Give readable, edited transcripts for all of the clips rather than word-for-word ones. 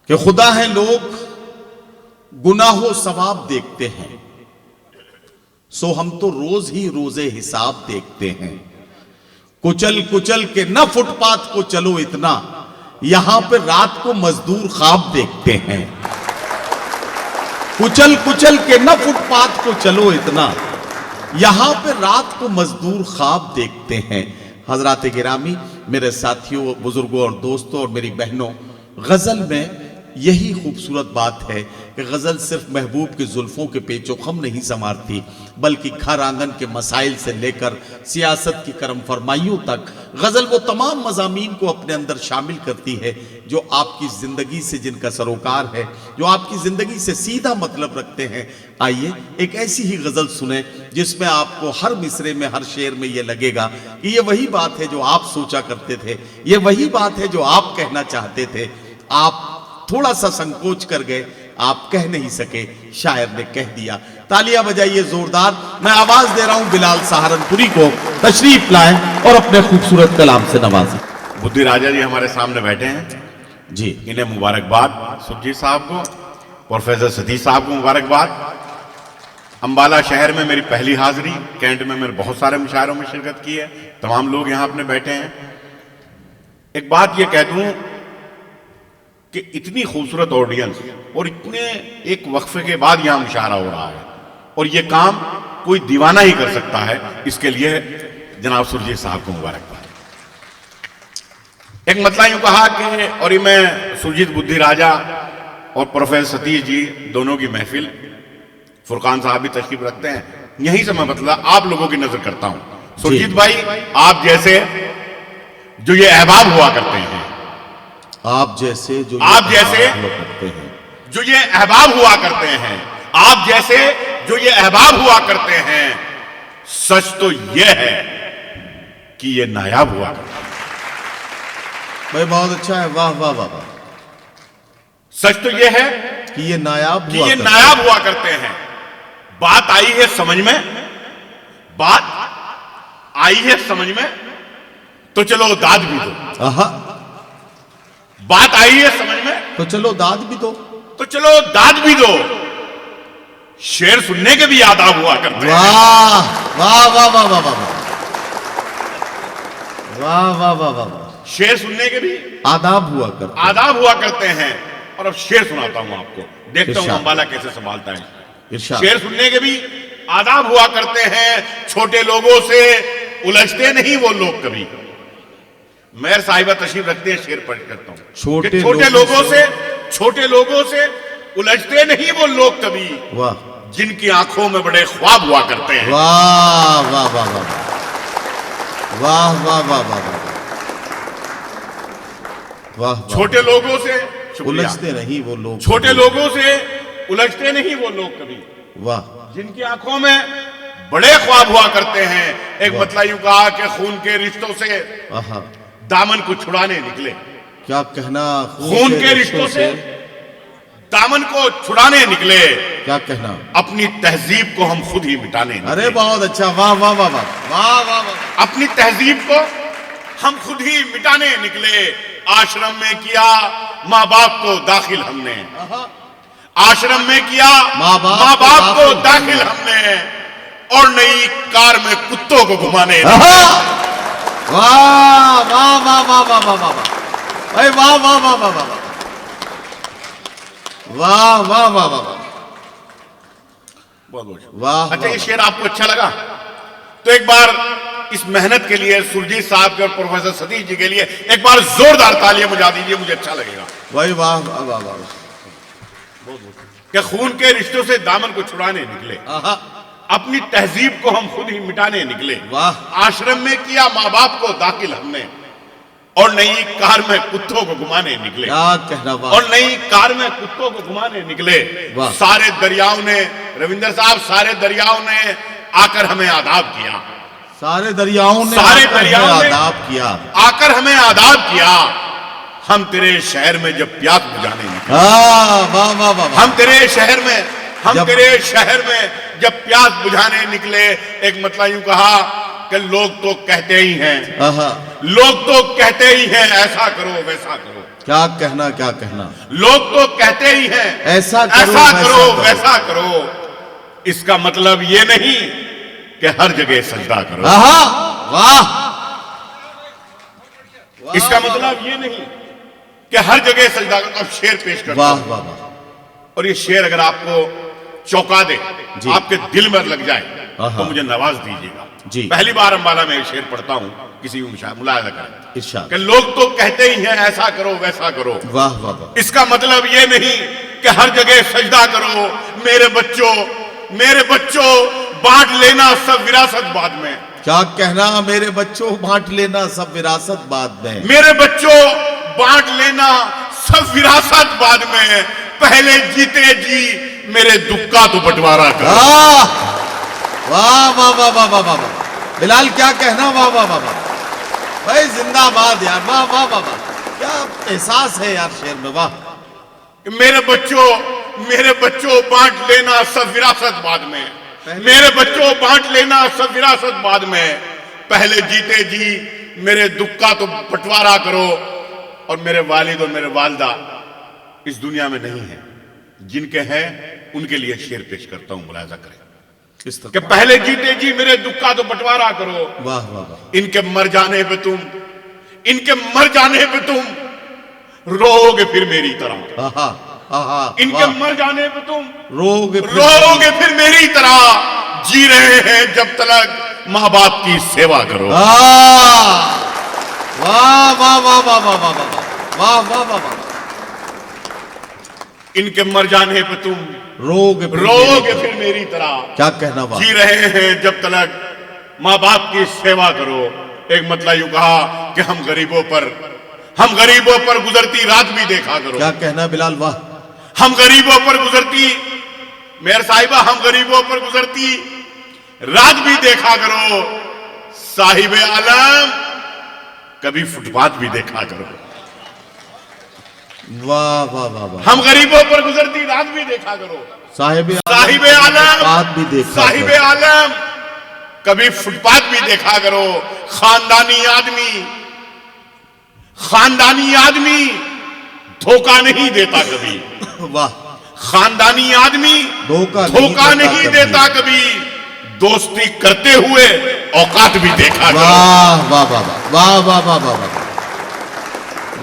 کہ خدا ہے لوگ گناہ و ثواب دیکھتے ہیں، سو ہم تو روز ہی روز حساب دیکھتے ہیں۔ کچل کچل کے نہ فٹ پاتھ کو چلو اتنا، یہاں پہ رات کو مزدور خواب دیکھتے ہیں۔ کچل کچل کے نہ فٹ پاتھ کو چلو اتنا، یہاں پہ رات کو مزدور خواب دیکھتے ہیں۔ حضرات گرامی، میرے ساتھیوں، بزرگوں اور دوستوں اور میری بہنوں، غزل میں یہی خوبصورت بات ہے کہ غزل صرف محبوب کے زلفوں کے پیچ و خم نہیں سنوارتی، بلکہ گھر آنگن کے مسائل سے لے کر سیاست کی کرم فرمائیوں تک غزل وہ تمام مضامین کو اپنے اندر شامل کرتی ہے جو آپ کی زندگی سے جن کا سروکار ہے، جو آپ کی زندگی سے سیدھا مطلب رکھتے ہیں۔ آئیے ایک ایسی ہی غزل سنیں جس میں آپ کو ہر مصرے میں، ہر شعر میں یہ لگے گا کہ یہ وہی بات ہے جو آپ سوچا کرتے تھے، یہ وہی بات ہے جو آپ کہنا چاہتے تھے، آپ تھوڑا سا سنکوچ کر گئے، آپ کہہ نہیں سکے، شاعر نے کہہ دیا۔ تالیاں بجائیے زوردار۔ میں آواز دے رہا ہوں بلال سہارنپوری کو، تشریف لائیں اور اپنے خوبصورت کلام سے نوازیں۔ بدھی راجہ جی ہمارے سامنے بیٹھے ہیں، جی انہیں مبارکباد، سرجیت صاحب کو، پروفیسر ستیش صاحب کو مبارکباد۔ امبالہ شہر میں میری پہلی حاضری، کینٹ میں میرے بہت سارے مشاعروں میں شرکت کی ہے، تمام لوگ یہاں اپنے بیٹھے ہیں۔ ایک بات یہ کہہ دوں کہ اتنی خوبصورت آڈینس اور اتنے ایک وقفے کے بعد یہاں مشاعرہ ہو رہا ہے، اور یہ کام کوئی دیوانہ ہی کر سکتا ہے، اس کے لیے جناب سرجیت صاحب کو مبارکباد۔ ایک مطلب یوں کہا کہ، اور یہ میں سرجیت بدھی راجہ اور پروفیسر ستیش جی دونوں کی محفل، فرقان صاحب بھی تشریف رکھتے ہیں، یہیں سے میں مطلب آپ لوگوں کی نظر کرتا ہوں۔ سرجیت بھائی، آپ جیسے جو یہ احباب ہوا کرتے ہیں، آپ جیسے جو آپ جیسے کرتے ہیں، جو یہ احباب ہوا کرتے ہیں، آپ جیسے جو یہ احباب ہوا کرتے ہیں، سچ تو یہ ہے کہ یہ نایاب ہوا کرتے ہیں۔ بھائی بہت اچھا ہے، واہ واہ واہ واہ۔ سچ تو یہ ہے کہ یہ نایاب کہ ہوا یہ کرتے نایاب ہوا کرتے ہیں۔ بات آئی ہے سمجھ میں، بات آئی ہے سمجھ میں، تو چلو داد بھی دو۔ آہا، بات آئی ہے سمجھ میں تو چلو داد بھی دو۔ تو چلو داد بھی دو۔ شعر سننے کے بھی آداب ہوا کرتے ہیں۔ واہ واہ واہ واہ واہ واہ واہ واہ واہ واہ واہ، شعر سننے کے بھی آداب ہوا کرتے ہیں۔ آداب ہوا کرتے ہیں۔ اور اب شعر سناتا ہوں آپ کو، دیکھتا ہوں ارشاد۔ امبالہ کیسے سنبھالتا ہے۔ ارشاد۔ شعر سننے کے بھی آداب ہوا کرتے ہیں، چھوٹے لوگوں سے الجھتے نہیں وہ لوگ کبھی۔ مہر صاحبہ تشریف رکھتے ہیں، شعر پڑھ کرتا ہوں چھوٹے کہ چھوٹے لوگوں سے الجھتے نہیں وہ لوگ کبھی، واہ جن کی آنکھوں میں بڑے خواب ہوا کرتے ہیں۔ واہ واہ واہ واہ واہ واہ واہ واہ واہ، چھوٹے لوگوں سے شکریہ، الجھتے نہیں وہ لوگ، چھوٹے لوگوں سے الجھتے نہیں وہ لوگ کبھی، واہ جن کی آنکھوں میں بڑے خواب ہوا کرتے ہیں۔ ایک مطلب یوں کہا کہ خون کے رشتوں سے آہا، دامن کو چھڑانے نکلے، کیا کہنا، خون کے رشتوں سے دامن کو چھڑانے نکلے، کیا کہنا، اپنی تہذیب کو ہم خود ہی مٹانے نکلے۔ ارے بہت اچھا، واہ واہ واہ واہ واہ واہ واہ، اپنی تہذیب کو ہم خود ہی مٹانے نکلے، آشرم میں کیا ماں باپ کو داخل ہم نے، آشرم میں کیا ماں باپ کو داخل ہم نے، اور نئی کار میں کتوں کو گھمانے واہ واہ واہ واہ واہ واہ واہ واہ، بھائی واہ واہ واہ واہ واہ واہ واہ واہ واہ واہ۔ اچھا، یہ شعر آپ کو اچھا لگا تو ایک بار اس محنت کے لیے سرجیت صاحب کے اور پروفیسر ستیش جی کے لیے ایک بار زوردار تالیاں بجا دیجیے، مجھے اچھا لگے گا۔ بھائی واہ واہ واہ واہ، کہ خون کے رشتوں سے دامن کو چھڑانے نکلے، آہا، اپنی تہذیب کو ہم خود ہی مٹانے نکلے، واہ، آشرم میں کیا ماں باپ کو داخل ہم نے، اور نئی کار میں کتوں کو گھمانے نکلے، کیا کہنا، واہ، اور نئی کار میں کتوں کو گھمانے نکلے۔ واہ، سارے دریاؤں نے، روندر صاحب، سارے دریاؤں نے آ کر ہمیں آداب کیا، سارے دریاؤں نے سارے آ کر دریاؤں ہمیں نے آداب کیا، آ کر ہمیں آداب کیا، ہم تیرے شہر میں جب پیاس بجانے نکلے، واہ واہ واہ واہ، ہم تیرے شہر میں جب پیاس بجھانے نکلے۔ ایک مطلب یوں کہا کہ لوگ تو کہتے ہی ہیں، آہا، لوگ تو کہتے ہی ہیں ایسا کرو ویسا کرو، کیا کہنا کیا کہنا. لوگ تو کہتے ہی ہیں ایسا ایسا کرو ویسا کرو. اس کا مطلب یہ نہیں کہ ہر جگہ سجدہ کرو. واہ. اس کا مطلب یہ نہیں کہ ہر جگہ سجدہ کرو. اب شعر پیش کرتا واہ ہوں. واہ واہ. اور یہ شعر اگر آپ کو چوکا دے, جی. آپ کے دل میں لگ جائے تو مجھے نواز دیجیے گا. جی. پہلی بار امبالہ میں یہ شعر پڑھتا ہوں, کسی بھی ملاحظہ کریں ارشاد. کہ لوگ تو کہتے ہی ہیں ایسا کرو ویسا کرو. واہ واہ واہ. اس کا مطلب یہ نہیں کہ ہر جگہ سجدہ کرو. میرے بچوں بانٹ لینا سب وراثت بعد میں. کیا کہنا میرے بچوں بانٹ لینا سب وراثت بعد میں. میرے بچوں بانٹ لینا سب وراثت بعد میں. پہلے جیتے جی میرے دکھ کا تو بٹوارا کرو. واہ واہ واہ واہ واہ واہ. بلال کیا کہنا. واہ واہ واہ واہ بھائی, زندہ باد یار. واہ واہ واہ واہ. کیا احساس ہے یار شعر میں. واہ. میرے بچوں بانٹ لینا سب وراثت بعد میں. میرے بچوں بانٹ لینا سب وراثت بعد میں. پہلے جیتے جی میرے دکھ کا تو بٹوارا کرو. اور میرے والد اور میرے والدہ اس دنیا میں نہیں ہیں. جن کے ہیں ان کے لیے شعر پیش کرتا ہوں, ملاحظہ کریں کہ پہلے جیتے جی میرے دکھ کا تو بٹوارا کرو. واہ واہ واہ. ان کے مر جانے پہ تم رو گے پھر میری طرح. ان کے مر جانے پہ تم رو گے پھر میری طرح. جی رہے ہیں جب تلک ماں باپ کی سیوا کرو. واہ واہ واہ واہ واہ واہ واہ واہ واہ واہ. ان کے مر جانے پہ تم رو گے پھر میری طرح. کیا کہنا. واہ. جی رہے ہیں جب تلک ماں باپ کی سیوا کرو. ایک مطلب یوں کہا کہ ہم غریبوں پر گزرتی رات بھی دیکھا کرو. کیا کہنا بلال. واہ. ہم غریبوں پر گزرتی, میرے صاحبہ, ہم غریبوں پر گزرتی رات بھی دیکھا کرو. صاحب عالم کبھی فٹ پاتھ بھی دیکھا کرو. واہ واہ واہ واہ. ہم غریبوں پر گزرتی رات بھی دیکھا کرو. صاحب عالم بھی دیکھا. صاحب عالم کبھی فٹ پاتھ بھی دیکھا کرو. خاندانی آدمی دھوکہ نہیں دیتا کبھی. واہ. خاندانی آدمی دھوکہ نہیں دیتا کبھی. دوستی کرتے ہوئے اوقات بھی دیکھا کرو. واہ واہ واہ واہ واہ واہ واہ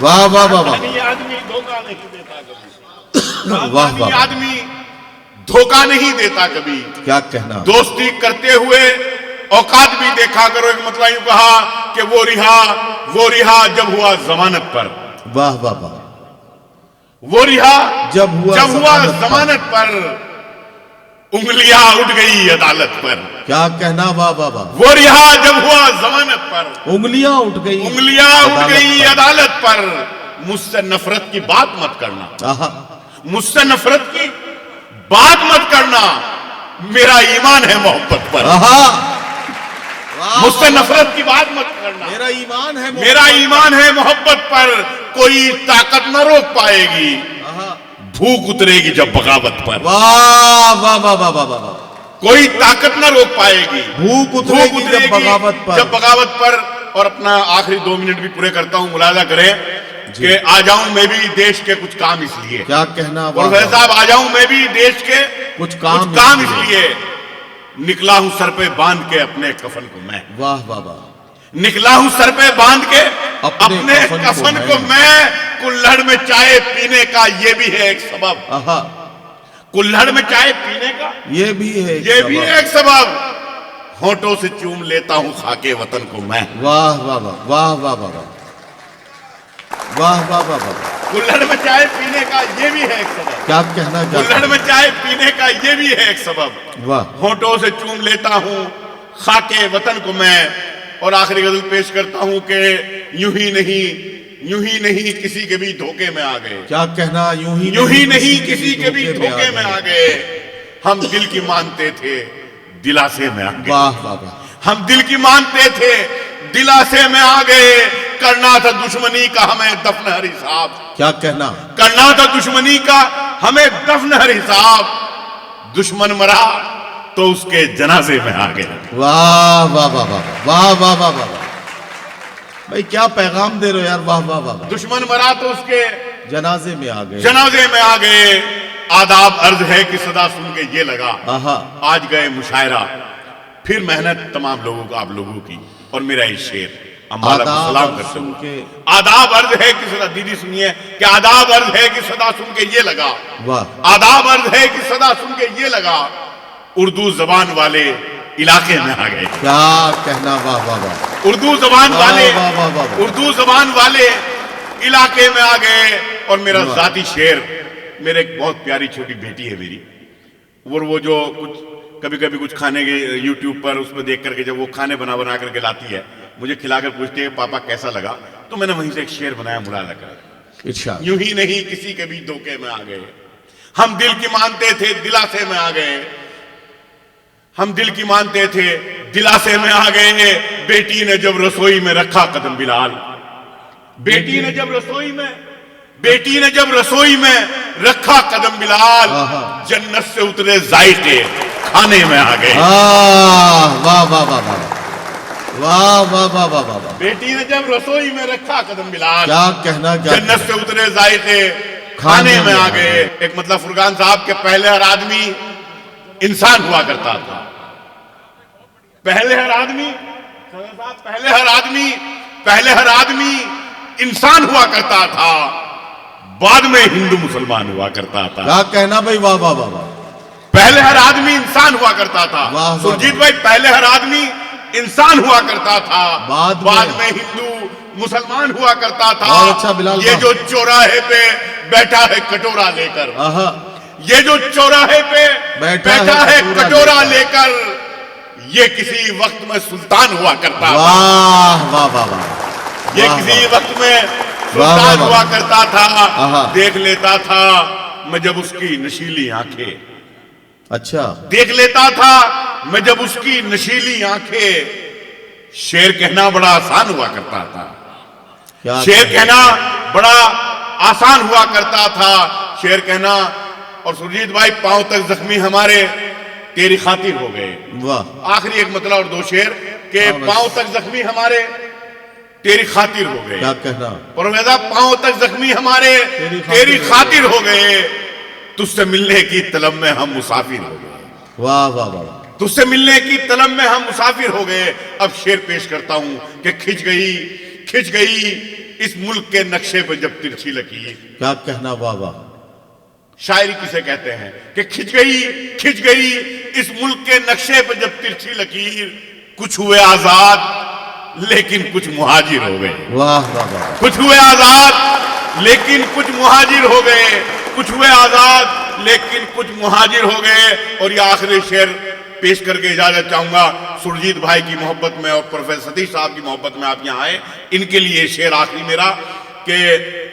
واہ واہ واہ واہ. خاندانی آدمی دھوکہ نہیں دیتا کبھی. واہ واہ. آدمی دھوکہ نہیں دیتا کبھی. کیا کہنا. دوستی کرتے ہوئے اوقات بھی دیکھا کرو. ایک مطلب یوں کہا کہ وہ رہا جب ہوا ضمانت پر. واہ واہ واہ. وہ رہا جب ہوا ضمانت پر. انگلیاں اٹھ گئی عدالت پر. کیا کہنا. واہ واہ واہ. وہ رہا جب ہوا ضمانت پر. انگلیاں اٹھ گئی عدالت پر. مجھ سے نفرت کی بات مت کرنا. مجھ سے نفرت کی بات مت کرنا. میرا ایمان ہے محبت پر. مجھ سے نفرت کی بات مت کرنا. میرا ایمان ہے محبت پر. کوئی طاقت نہ روک پائے گی. بھوک اترے گی جب بغاوت پر. واہ واہ واہ واہ واہ. کوئی طاقت نہ روک پائے گی. بھوک اترے گی جب بغاوت پر. اور اپنا آخری 2 منٹ بھی پورے کرتا ہوں. ملاحظہ کریں کہ آ جاؤں میں بھی دیش کے کچھ کام اس لیے. کیا کہنا. پروفیسر صاحب, آ جاؤں میں بھی دیش کے کچھ کام اس لیے. نکلا ہوں سر پہ باندھ کے اپنے کفن کو میں. واہ واہ واہ. نکلا ہوں سر پہ باندھ کے اپنے کفن کو میں. کلہڑ میں چائے پینے کا یہ بھی ہے ایک سبب. کلہڑ میں چائے پینے کا یہ بھی ہے ایک سبب. ہونٹوں سے چوم لیتا ہوں خاکے وطن کو میں. واہ واہ واہ واہ واہ واہ واہ واہ واہ واہ. کلہڑ میں چائے پینے کا یہ بھی ہے ایک سبب. کیا کہنا. کلہڑ میں چائے پینے کا یہ بھی ہے ایک سبب. واہ. ہونٹوں سے چوم لیتا ہوں خاکے وطن کو میں. اور آخری غزل پیش کرتا ہوں کہ یوں ہی نہیں کسی کے بھی دھوکے میں آ گئے. کیا کہنا. یوں ہی نہیں کسی کے بھی دھوکے میں آ گئے. ہم دل کی مانتے تھے دلاسے میں آ گئے. واہ واہ واہ. ہم دل کی مانتے تھے دلاسے میں آ گئے. کرنا تھا دشمنی کا ہمیں دفن ہر حساب. کیا کہنا. کرنا تھا دشمنی کا ہمیں دفن ہر حساب. دشمن مرا تو اس کے جنازے میں آ گئے. واہ واہ واہ واہ واہ واہ واہ واہ. بھائی کیا پیغام دے رہے ہو یار، واہ واہ واہ واہ۔ دشمن مرا تو اس کے جنازے میں آ گئے، جنازے میں آ گئے، آداب عرض ہے کہ صدا سن کے یہ لگا، آہا آج گئے مشاعرہ، پھر محنت تمام لوگوں کو، آپ لوگوں کی، اور میرا یہ شعر امبالہ کو آداب سلام عرض کرتے سن کے، ہوئے، آداب عرض ہے کہ صدا، دیدی سنیے کہ آداب عرض ہے کہ صدا سن کے یہ لگا، واہ آداب عرض ہے کہ صدا سن کے یہ لگا، اردو زبان والے علاقے میں آ گئے، کیا کہنا، واہ واہ واہ، اردو زبان والے، واہ واہ واہ واہ۔ اردو زبان والے علاقے میں آ گئے۔ اور میرا ذاتی شعر، میرے ایک بہت پیاری چھوٹی بیٹی ہے میری، اور وہ جو کچھ کبھی کبھی کچھ کھانے کے یوٹیوب پر اس میں دیکھ کر کے جب وہ کھانے بنا کر کے لاتی ہے، مجھے کھلا کر پوچھتی ہے پاپا کیسا لگا، تو میں نے وہیں سے ایک شعر بنایا مڑا کر، ارشاد، یوں ہی نہیں کسی کے بھی دھوکے میں آ گئے، ہم دل کی مانتے تھے دلاسے میں آ گئے، ہم دل کی مانتے تھے دلاسے میں آ گئے، بیٹی نے جب رسوئی میں رکھا قدم بلال، بیٹی نے جب رسوئی میں، بیٹی نے جب رسوئی میں رکھا قدم بلال، جنت سے اترے ذائقے کھانے میں آ گئے، واہ واہ واہ واہ واہ واہ واہ واہ واہ واہ، بیٹی نے جب رسوئی میں رکھا قدم بلال، کیا کہنا، کیا جنت سے اترے ذائقے کھانے میں آ گئے۔ ایک مطلب فرقان صاحب کے پہلے ہر آدمی انسان ہوا کرتا تھا، پہلے ہر آدمی، پہلے ہر آدمی انسان ہوا کرتا تھا، بعد میں ہندو مسلمان ہوا کرتا تھا، کیا کہنا بھائی، واہ واہ واہ واہ، پہلے ہر آدمی انسان ہوا کرتا تھا، واہ واہ سرجیت بھائی پہلے ہر آدمی انسان ہوا کرتا تھا، بعد میں ہندو مسلمان ہوا کرتا تھا۔ بہت اچھا بلال یہ صاحب، جو چوراہے پہ بیٹھا ہے کٹورا لے کر، آہا یہ جو چوراہے پہ بیٹھا بیٹھا ہے کٹورا کٹورا لے کر، یہ کسی وقت میں سلطان ہوا کرتا تھا، واہ واہ واہ واہ، یہ کسی وقت میں واہ سلطان واہ، ہوا کرتا تھا، آہا، دیکھ لیتا تھا میں جب اس کی نشیلی آنکھیں، اچھا، دیکھ لیتا تھا میں جب اس کی نشیلی آنکھیں، شعر کہنا بڑا آسان ہوا کرتا تھا، کیا شعر کہنا بڑا آسان ہوا کرتا تھا، شعر کہنا۔ اور سرجیت بھائی پاؤں تک زخمی ہمارے تیری خاطر ہو گئے، واہ، آخری ایک مطلب اور دو شعر کہ ہاں بس، پاؤں تک زخمی ہمارے تیری خاطر ہو گئے، کیا کہنا، پرویزہ پاؤں تک زخمی ہمارے تیری خاطر ہو گئے، تجھ سے ملنے کی طلب میں ہم مسافر ہو گئے، واہ واہ واہ، تجھ سے ملنے کی طلب میں ہم مسافر ہو گئے۔ اب شعر پیش کرتا ہوں کہ کھچ گئی اس ملک کے نقشے پہ جب ترچھی لکیر، کیا کہنا، واہ واہ، شاعری کسے کہتے ہیں کہ کھچ گئی اس ملک کے نقشے پہ جب ترچھی لکیر، کچھ ہوئے آزاد لیکن کچھ مہاجر ہو گئے، واہ واہ واہ، کچھ ہوئے آزاد لیکن کچھ مہاجر ہو گئے، کچھ ہوئے آزاد لیکن کچھ مہاجر ہو گئے۔ اور یہ آخری شعر پیش کر کے اجازت چاہوں گا، سرجیت بھائی کی محبت میں اور پروفیسر ستیش صاحب کی محبت میں آپ یہاں آئے، ان کے لیے یہ شعر آخری میرا کہ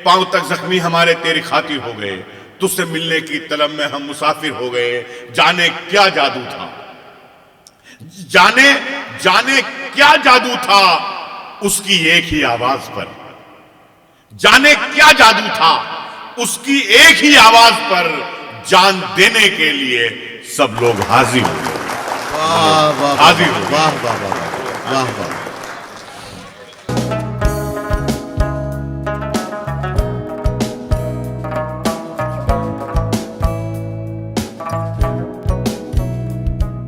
پاؤں تک زخمی ہمارے تیری خاطر ہو گئے، تجھ سے ملنے کی طلب میں ہم مسافر ہو گئے، جانے کیا جادو تھا، جانے کیا جادو تھا اس کی ایک ہی آواز پر، جانے کیا جادو تھا اس کی ایک ہی آواز پر، جان دینے کے لیے سب لوگ حاضر ہوئے، واہ واہ حاضر ہوئے۔ واہ واہ واہ واہ واہ واہ،